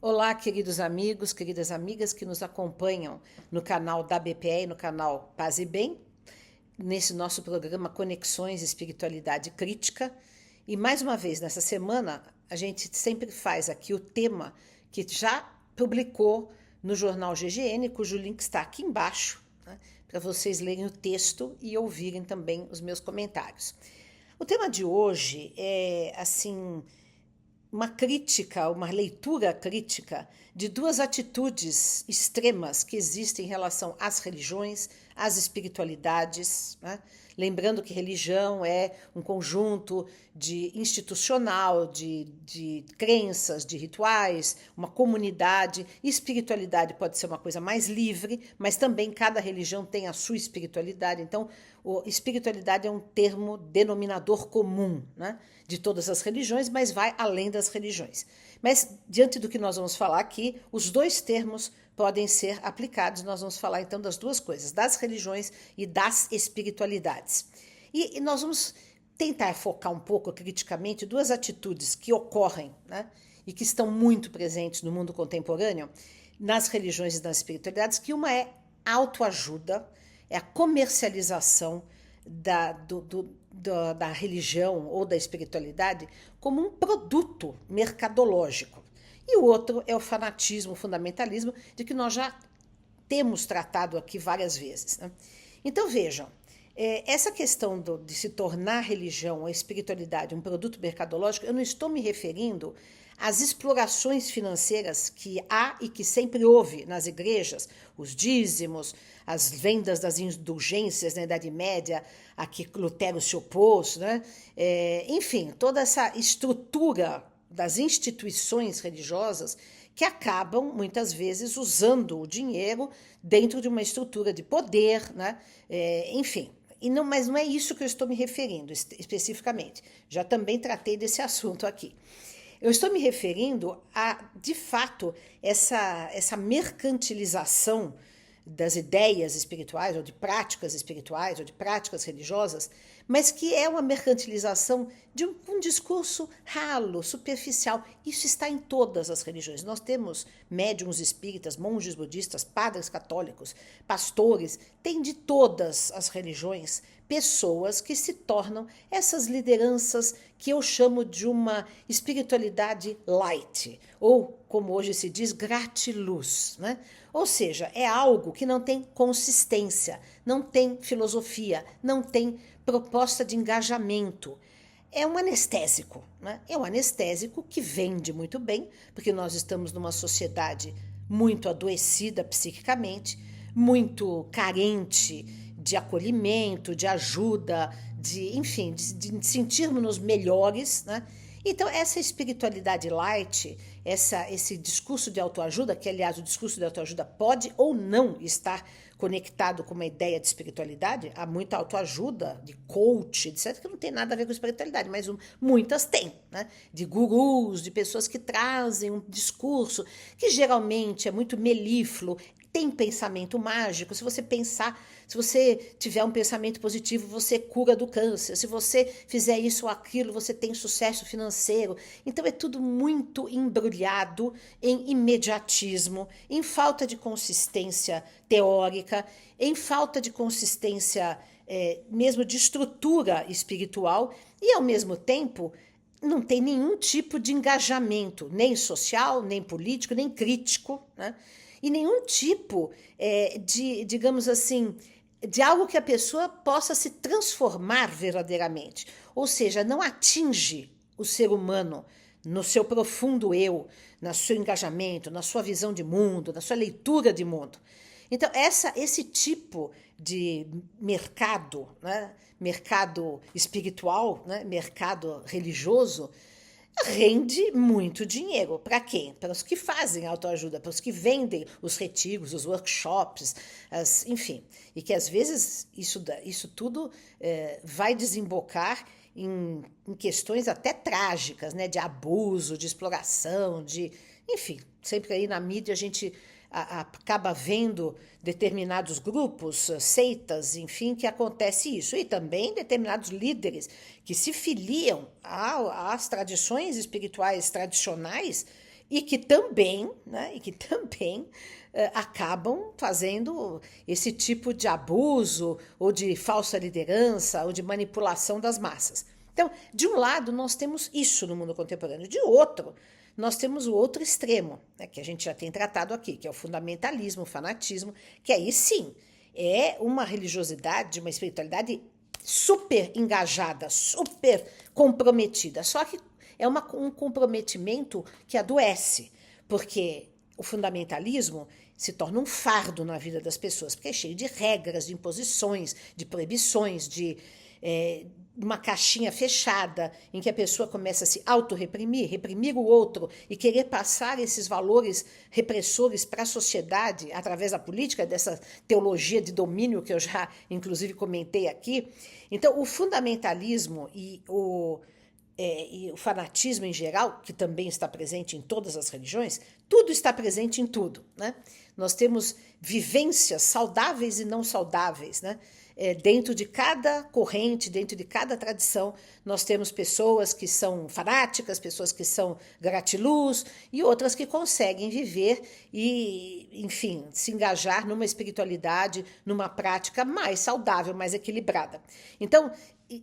Olá, queridos amigos, queridas amigas que nos acompanham no canal da BPE e no canal Paz e Bem, nesse nosso programa Conexões Espiritualidade Crítica. E mais uma vez, nessa semana, a gente sempre faz aqui o tema que já publicou no jornal GGN, cujo link está aqui embaixo, né, para vocês lerem o texto e ouvirem também os meus comentários. O tema de hoje é, assim, uma crítica, uma leitura crítica de duas atitudes extremas que existem em relação às religiões, às espiritualidades, né? Lembrando que religião é um conjunto de institucional, de crenças, de rituais, uma comunidade. Espiritualidade pode ser uma coisa mais livre, mas também cada religião tem a sua espiritualidade. Então, espiritualidade é um termo denominador comum, né, de todas as religiões, mas vai além das religiões. Mas, diante do que nós vamos falar aqui, os dois termos podem ser aplicados. Nós vamos falar, então, das duas coisas, das religiões e das espiritualidades. E nós vamos tentar focar um pouco criticamente duas atitudes que ocorrem, né, e que estão muito presentes no mundo contemporâneo, nas religiões e nas espiritualidades, que uma é autoajuda, é a comercialização da religião ou da espiritualidade como um produto mercadológico. E o outro é o fanatismo, o fundamentalismo, de que nós já temos tratado aqui várias vezes, né? Então vejam, essa questão de se tornar religião ou espiritualidade um produto mercadológico, eu não estou me referindo às explorações financeiras que há e que sempre houve nas igrejas, os dízimos, as vendas das indulgências na Idade Média, a que Lutero se opôs, né? Enfim, toda essa estrutura das instituições religiosas que acabam, muitas vezes, usando o dinheiro dentro de uma estrutura de poder, né? Enfim. Mas não é isso que eu estou me referindo especificamente. Já também tratei desse assunto aqui. Eu estou me referindo a, de fato, essa mercantilização das ideias espirituais, ou de práticas espirituais, ou de práticas religiosas, mas que é uma mercantilização de um discurso ralo, superficial. Isso está em todas as religiões. Nós temos médiuns espíritas, monges budistas, padres católicos, pastores, tem de todas as religiões pessoas que se tornam essas lideranças que eu chamo de uma espiritualidade light, ou, como hoje se diz, gratiluz, né? Ou seja, é algo que não tem consistência, não tem filosofia, não tem proposta de engajamento. É um anestésico, né? É um anestésico que vende muito bem, porque nós estamos numa sociedade muito adoecida psiquicamente, muito carente de acolhimento, de ajuda, enfim, de sentirmos-nos melhores, né? Então, essa espiritualidade light, esse discurso de autoajuda, que, aliás, o discurso de autoajuda pode ou não estar conectado com uma ideia de espiritualidade. Há muita autoajuda, de coach, etc., que não tem nada a ver com espiritualidade, mas muitas têm, né? De gurus, de pessoas que trazem um discurso que geralmente é muito melífluo, tem pensamento mágico. Se você pensar, se você tiver um pensamento positivo, você cura do câncer. Se você fizer isso ou aquilo, você tem sucesso financeiro. Então é tudo muito embrulhado em imediatismo, em falta de consistência teórica, em falta de consistência mesmo de estrutura espiritual e, ao mesmo tempo, não tem nenhum tipo de engajamento, nem social, nem político, nem crítico, né? E nenhum tipo digamos assim, de algo que a pessoa possa se transformar verdadeiramente. Ou seja, não atinge o ser humano no seu profundo eu, no seu engajamento, na sua visão de mundo, na sua leitura de mundo. Então, esse tipo de mercado, né, mercado espiritual, né, mercado religioso, rende muito dinheiro. Para quem? Para os que fazem autoajuda, para os que vendem os retiros, os workshops, enfim. E que às vezes isso tudo vai desembocar em questões até trágicas, né? De abuso, de exploração, enfim, sempre aí na mídia a gente acaba vendo determinados grupos, seitas, enfim, que acontece isso. E também determinados líderes que se filiam às tradições espirituais tradicionais e que também, né, acabam fazendo esse tipo de abuso ou de falsa liderança ou de manipulação das massas. Então, de um lado, nós temos isso no mundo contemporâneo, de outro, nós temos o outro extremo, né, que a gente já tem tratado aqui, que é o fundamentalismo, o fanatismo, que aí sim é uma religiosidade, uma espiritualidade super engajada, super comprometida, só que é um comprometimento que adoece, porque o fundamentalismo se torna um fardo na vida das pessoas, porque é cheio de regras, de imposições, de proibições, de uma caixinha fechada em que a pessoa começa a se autorreprimir, reprimir o outro e querer passar esses valores repressores para a sociedade através da política, dessa teologia de domínio que eu já, inclusive, comentei aqui. Então, o fundamentalismo e o fanatismo em geral, que também está presente em todas as religiões, tudo está presente em tudo, né? Nós temos vivências saudáveis e não saudáveis, né? Dentro de cada corrente, dentro de cada tradição, nós temos pessoas que são fanáticas, pessoas que são gratiluz e outras que conseguem viver e, enfim, se engajar numa espiritualidade, numa prática mais saudável, mais equilibrada. Então,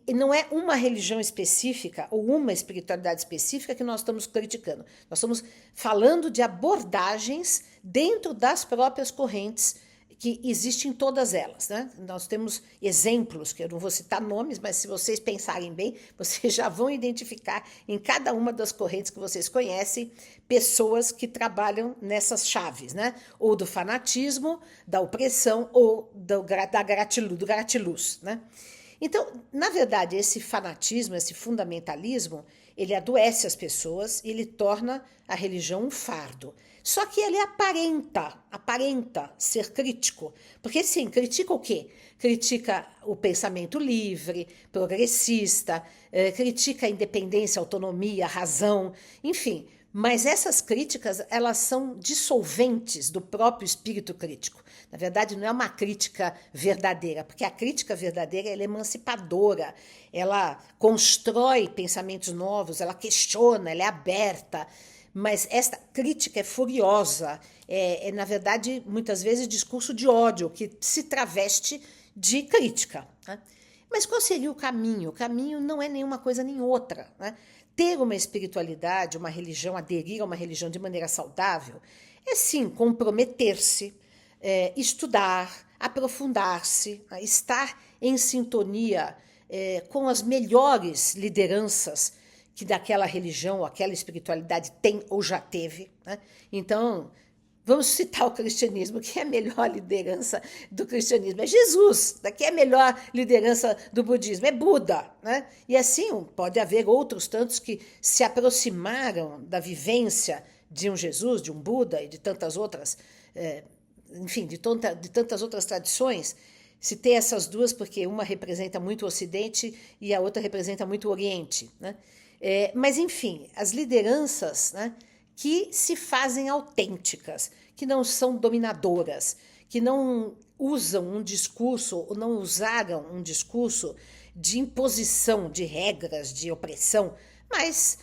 não é uma religião específica ou uma espiritualidade específica que nós estamos criticando. Nós estamos falando de abordagens dentro das próprias correntes que existem todas elas, né? Nós temos exemplos, que eu não vou citar nomes, mas se vocês pensarem bem, vocês já vão identificar em cada uma das correntes que vocês conhecem pessoas que trabalham nessas chaves, né? Ou do fanatismo, da opressão ou do gratiluz, né? Então, na verdade, esse fanatismo, esse fundamentalismo, ele adoece as pessoas e ele torna a religião um fardo. Só que ele aparenta ser crítico. Porque, sim, critica o quê? Critica o pensamento livre, progressista, critica a independência, a autonomia, a razão, enfim. Mas essas críticas, elas são dissolventes do próprio espírito crítico. Na verdade, não é uma crítica verdadeira, porque a crítica verdadeira ela é emancipadora, ela constrói pensamentos novos, ela questiona, ela é aberta. Mas esta crítica é furiosa, na verdade, muitas vezes, discurso de ódio, que se traveste de crítica, né? Mas qual seria o caminho? O caminho não é nenhuma coisa nem outra, né? Ter uma espiritualidade, uma religião, aderir a uma religião de maneira saudável, é sim comprometer-se, estudar, aprofundar-se, estar em sintonia com as melhores lideranças que daquela religião ou aquela espiritualidade tem ou já teve, né? Então, vamos citar o cristianismo. Quem é a melhor liderança do cristianismo? É Jesus. Quem é a melhor liderança do budismo? É Buda, né? E assim, pode haver outros tantos que se aproximaram da vivência de um Jesus, de um Buda e de tantas outras, enfim, de tantas outras tradições. Citei essas duas porque uma representa muito o Ocidente e a outra representa muito o Oriente, né? Mas, enfim, as lideranças, né, que se fazem autênticas, que não são dominadoras, que não usam um discurso ou não usaram um discurso de imposição de regras, de opressão, mas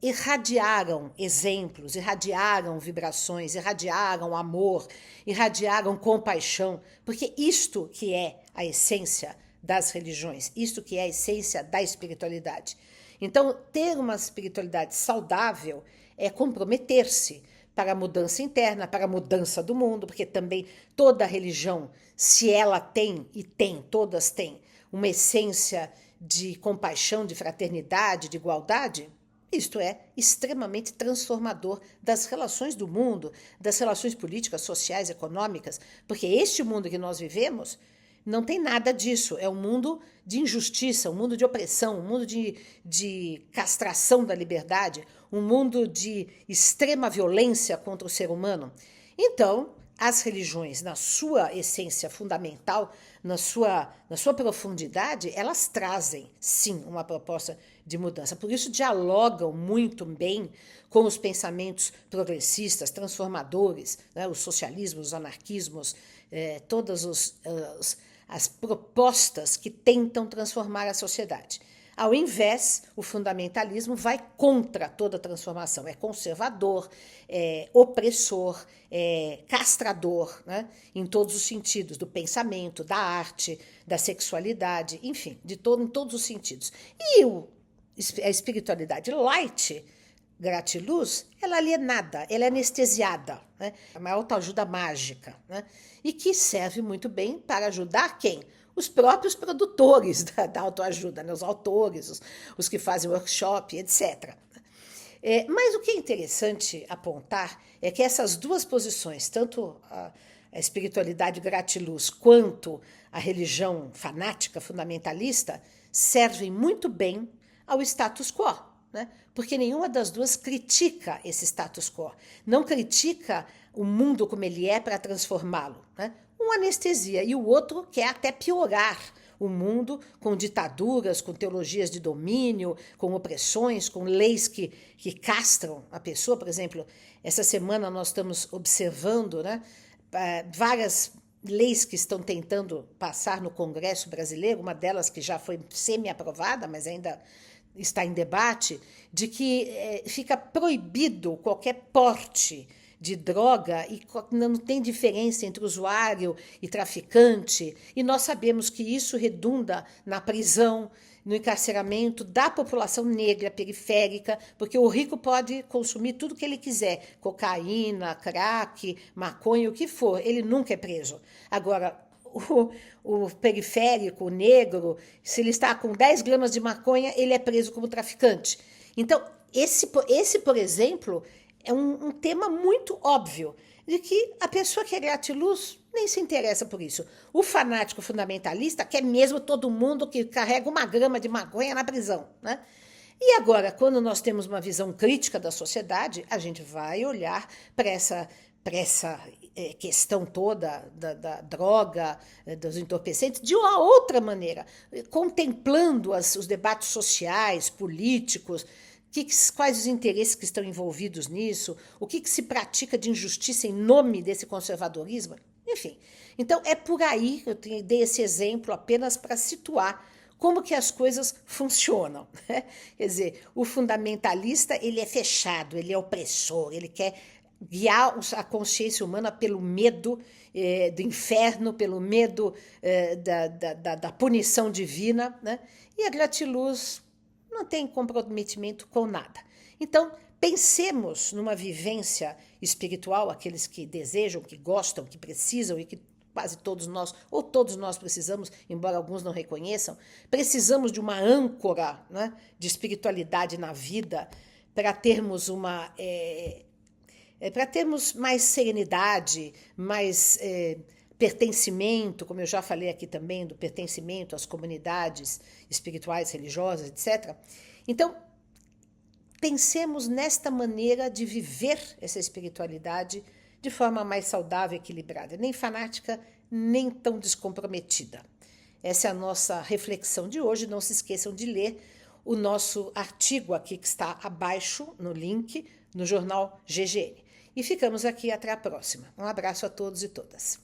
irradiaram exemplos, irradiaram vibrações, irradiaram amor, irradiaram compaixão, porque isto que é a essência das religiões, isto que é a essência da espiritualidade. Então, ter uma espiritualidade saudável é comprometer-se para a mudança interna, para a mudança do mundo, porque também toda religião, se ela tem, e tem, todas têm, uma essência de compaixão, de fraternidade, de igualdade, isto é extremamente transformador das relações do mundo, das relações políticas, sociais, econômicas, porque este mundo que nós vivemos não tem nada disso. É um mundo de injustiça, um mundo de opressão, um mundo de castração da liberdade, um mundo de extrema violência contra o ser humano. Então, as religiões, na sua essência fundamental, na sua profundidade, elas trazem, sim, uma proposta de mudança. Por isso, dialogam muito bem com os pensamentos progressistas, transformadores, né, os socialismos, os anarquismos, todas as propostas que tentam transformar a sociedade. Ao invés, o fundamentalismo vai contra toda transformação, é conservador, é opressor, é castrador, né? Em todos os sentidos, do pensamento, da arte, da sexualidade, enfim, em todos os sentidos. E a espiritualidade light, gratiluz, ela é alienada, ela é anestesiada, né? É uma autoajuda mágica, né? E que serve muito bem para ajudar quem? Os próprios produtores da autoajuda, né? Os autores, os que fazem workshop, etc. Mas o que é interessante apontar é que essas duas posições, tanto a espiritualidade gratiluz quanto a religião fanática fundamentalista, servem muito bem ao status quo, né? Porque nenhuma das duas critica esse status quo, não critica o mundo como ele é para transformá-lo, né? Um anestesia e o outro quer até piorar o mundo com ditaduras, com teologias de domínio, com opressões, com leis que castram a pessoa. Por exemplo, essa semana nós estamos observando, né, várias leis que estão tentando passar no Congresso brasileiro, uma delas que já foi semi-aprovada, mas ainda está em debate, de que fica proibido qualquer porte de droga e não tem diferença entre usuário e traficante, e nós sabemos que isso redunda na prisão, no encarceramento da população negra periférica, porque o rico pode consumir tudo que ele quiser, cocaína, crack, maconha, o que for, ele nunca é preso. Agora, o periférico, o negro, se ele está com 10 gramas de maconha, ele é preso como traficante. Então, esse por exemplo, é um tema muito óbvio, de que a pessoa que é gratiluz nem se interessa por isso. O fanático fundamentalista quer mesmo todo mundo que carrega 1 grama de maconha na prisão, né? E agora, quando nós temos uma visão crítica da sociedade, a gente vai olhar para essa questão toda da droga, dos entorpecentes, de uma outra maneira, contemplando os debates sociais, políticos, quais os interesses que estão envolvidos nisso, o que se pratica de injustiça em nome desse conservadorismo, enfim. Então, é por aí que eu dei esse exemplo apenas para situar como que as coisas funcionam, né? Quer dizer, o fundamentalista, ele é fechado, ele é opressor, ele quer guiar a consciência humana pelo medo do inferno, pelo medo da punição divina, né? E a gratiluz não tem comprometimento com nada. Então, pensemos numa vivência espiritual, aqueles que desejam, que gostam, que precisam e que quase todos nós, ou todos nós precisamos, embora alguns não reconheçam, precisamos de uma âncora, né, de espiritualidade na vida para termos para termos mais serenidade, mais pertencimento, como eu já falei aqui também, do pertencimento às comunidades espirituais, religiosas, etc. Então, pensemos nesta maneira de viver essa espiritualidade de forma mais saudável e equilibrada, nem fanática, nem tão descomprometida. Essa é a nossa reflexão de hoje. Não se esqueçam de ler o nosso artigo aqui que está abaixo no link, no jornal GGN. E ficamos aqui até a próxima. Um abraço a todos e todas.